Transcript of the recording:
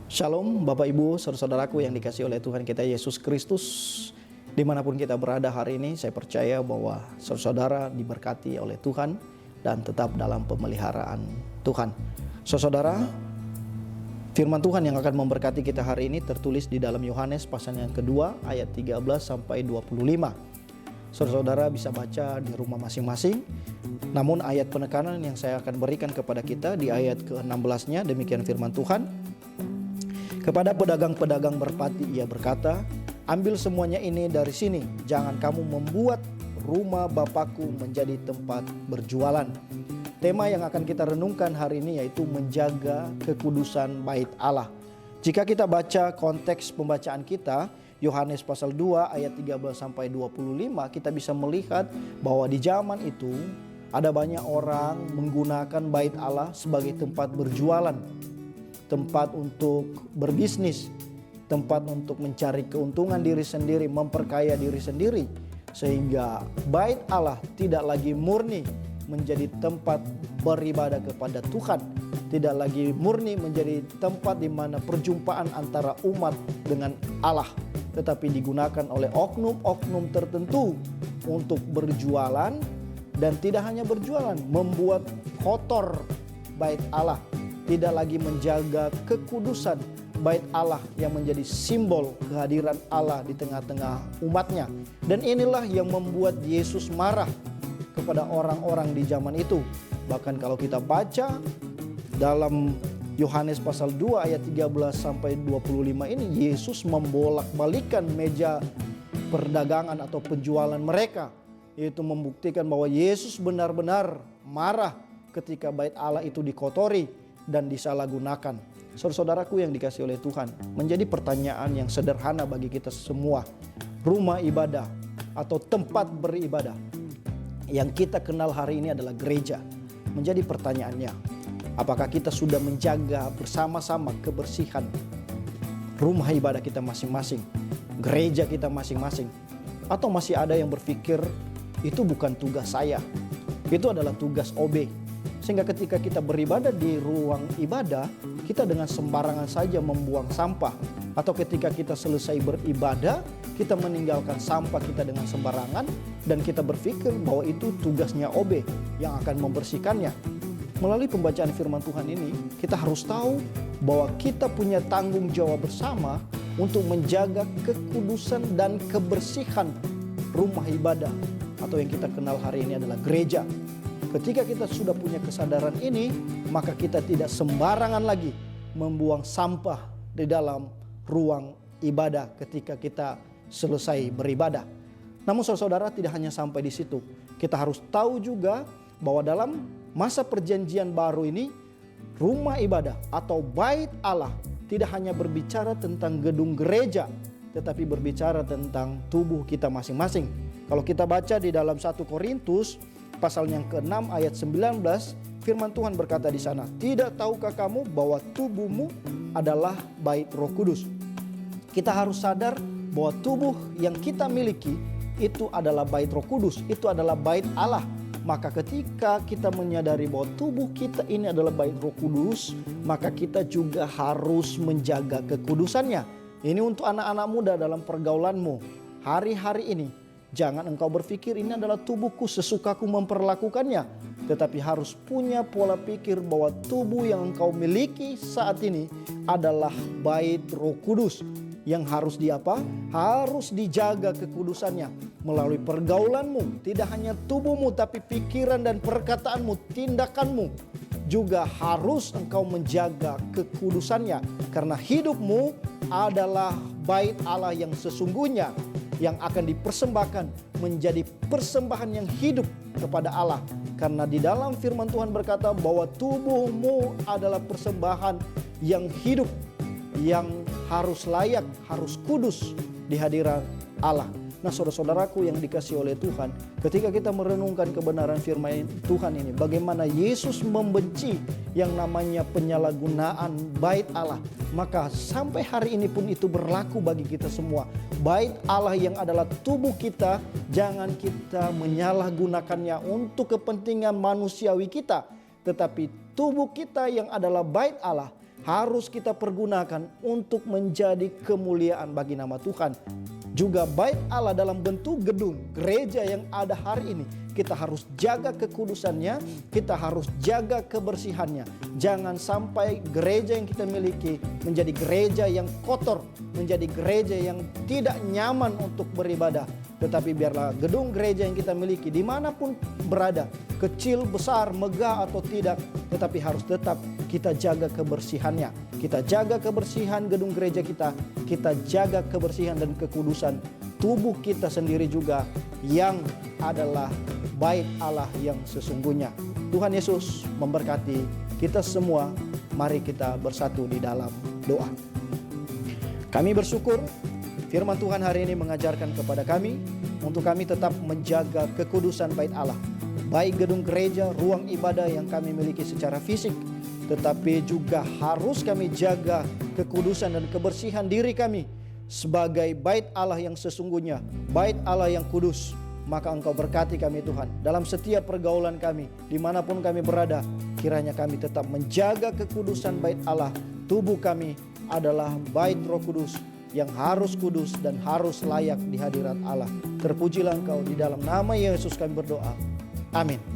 Shalom Bapak Ibu, saudara-saudaraku yang dikasihi oleh Tuhan kita Yesus Kristus. Dimanapun kita berada hari ini, saya percaya bahwa saudara-saudara diberkati oleh Tuhan dan tetap dalam pemeliharaan Tuhan. Saudara, firman Tuhan yang akan memberkati kita hari ini tertulis di dalam Yohanes pasal yang kedua ayat 13 sampai 25. Saudara-saudara bisa baca di rumah masing-masing. Namun ayat penekanan yang saya akan berikan kepada kita di ayat ke-16-nya, demikian firman Tuhan. Kepada pedagang-pedagang merpati ia berkata, "Ambil semuanya ini dari sini, jangan kamu membuat rumah Bapakku menjadi tempat berjualan." Tema yang akan kita renungkan hari ini yaitu menjaga kekudusan bait Allah. Jika kita baca konteks pembacaan kita, Yohanes pasal 2 ayat 13 sampai 25, kita bisa melihat bahwa di zaman itu ada banyak orang menggunakan bait Allah sebagai tempat berjualan, tempat untuk berbisnis, tempat untuk mencari keuntungan diri sendiri, memperkaya diri sendiri. Sehingga bait Allah tidak lagi murni menjadi tempat beribadah kepada Tuhan, tidak lagi murni menjadi tempat di mana perjumpaan antara umat dengan Allah, tetapi digunakan oleh oknum-oknum tertentu untuk berjualan, dan tidak hanya berjualan, membuat kotor bait Allah. Tidak lagi menjaga kekudusan bait Allah yang menjadi simbol kehadiran Allah di tengah-tengah umatnya. Dan inilah yang membuat Yesus marah kepada orang-orang di zaman itu. Bahkan kalau kita baca dalam Yohanes pasal 2 ayat 13 sampai 25 ini, Yesus membolak-balikan meja perdagangan atau penjualan mereka. Yaitu membuktikan bahwa Yesus benar-benar marah ketika bait Allah itu dikotori dan disalahgunakan. Saudara-saudaraku yang dikasihi oleh Tuhan, menjadi pertanyaan yang sederhana bagi kita semua. Rumah ibadah atau tempat beribadah yang kita kenal hari ini adalah gereja. Menjadi pertanyaannya, apakah kita sudah menjaga bersama-sama kebersihan rumah ibadah kita masing-masing, gereja kita masing-masing? Atau masih ada yang berpikir itu bukan tugas saya, itu adalah tugas OB. Sehingga ketika kita beribadah di ruang ibadah, kita dengan sembarangan saja membuang sampah. Atau ketika kita selesai beribadah, kita meninggalkan sampah kita dengan sembarangan, dan kita berpikir bahwa itu tugasnya OB yang akan membersihkannya. Melalui pembacaan firman Tuhan ini, kita harus tahu bahwa kita punya tanggung jawab bersama untuk menjaga kekudusan dan kebersihan rumah ibadah, atau yang kita kenal hari ini adalah gereja. Ketika kita sudah punya kesadaran ini, maka kita tidak sembarangan lagi membuang sampah di dalam ruang ibadah ketika kita selesai beribadah. Namun saudara-saudara, tidak hanya sampai di situ. Kita harus tahu juga bahwa dalam masa perjanjian baru ini, rumah ibadah atau bait Allah tidak hanya berbicara tentang gedung gereja, tetapi berbicara tentang tubuh kita masing-masing. Kalau kita baca di dalam 1 Korintus pasal yang ke-6 ayat 19, firman Tuhan berkata di sana, "Tidak tahukah kamu bahwa tubuhmu adalah bait Roh Kudus?" Kita harus sadar bahwa tubuh yang kita miliki itu adalah bait Roh Kudus, itu adalah bait Allah. Maka ketika kita menyadari bahwa tubuh kita ini adalah bait Roh Kudus, maka kita juga harus menjaga kekudusannya. Ini untuk anak-anak muda dalam pergaulanmu hari-hari ini. Jangan engkau berpikir ini adalah tubuhku, sesukaku memperlakukannya. Tetapi harus punya pola pikir bahwa tubuh yang engkau miliki saat ini adalah bait Roh Kudus. Yang harus harus dijaga kekudusannya melalui pergaulanmu. Tidak hanya tubuhmu, tapi pikiran dan perkataanmu, tindakanmu juga harus engkau menjaga kekudusannya. Karena hidupmu adalah bait Allah yang sesungguhnya, yang akan dipersembahkan menjadi persembahan yang hidup kepada Allah. Karena di dalam firman Tuhan berkata bahwa tubuhmu adalah persembahan yang hidup, yang harus layak, harus kudus di hadirat Allah. Nah, saudara-saudaraku yang dikasihi oleh Tuhan, ketika kita merenungkan kebenaran firman Tuhan ini, bagaimana Yesus membenci yang namanya penyalahgunaan bait Allah, maka sampai hari ini pun itu berlaku bagi kita semua. Bait Allah yang adalah tubuh kita, jangan kita menyalahgunakannya untuk kepentingan manusiawi kita, tetapi tubuh kita yang adalah bait Allah harus kita pergunakan untuk menjadi kemuliaan bagi nama Tuhan. Juga bait Allah dalam bentuk gedung gereja yang ada hari ini, kita harus jaga kekudusannya, kita harus jaga kebersihannya. Jangan sampai gereja yang kita miliki menjadi gereja yang kotor, menjadi gereja yang tidak nyaman untuk beribadah. Tetapi biarlah gedung gereja yang kita miliki dimanapun berada, kecil, besar, megah atau tidak, tetapi harus tetap kita jaga kebersihannya. Kita jaga kebersihan gedung gereja kita jaga kebersihan dan kekudusan tubuh kita sendiri juga yang adalah bait Allah yang sesungguhnya. Tuhan Yesus memberkati kita semua. Mari kita bersatu di dalam doa. Kami bersyukur firman Tuhan hari ini mengajarkan kepada kami untuk kami tetap menjaga kekudusan bait Allah. Baik gedung gereja, ruang ibadah yang kami miliki secara fisik, tetapi juga harus kami jaga kekudusan dan kebersihan diri kami sebagai bait Allah yang sesungguhnya, bait Allah yang kudus. Maka Engkau berkati kami Tuhan dalam setiap pergaulan kami, dimanapun kami berada. Kiranya kami tetap menjaga kekudusan bait Allah. Tubuh kami adalah bait Roh Kudus yang harus kudus dan harus layak di hadirat Allah. Terpujilah Engkau, di dalam nama Yesus kami berdoa. Amin.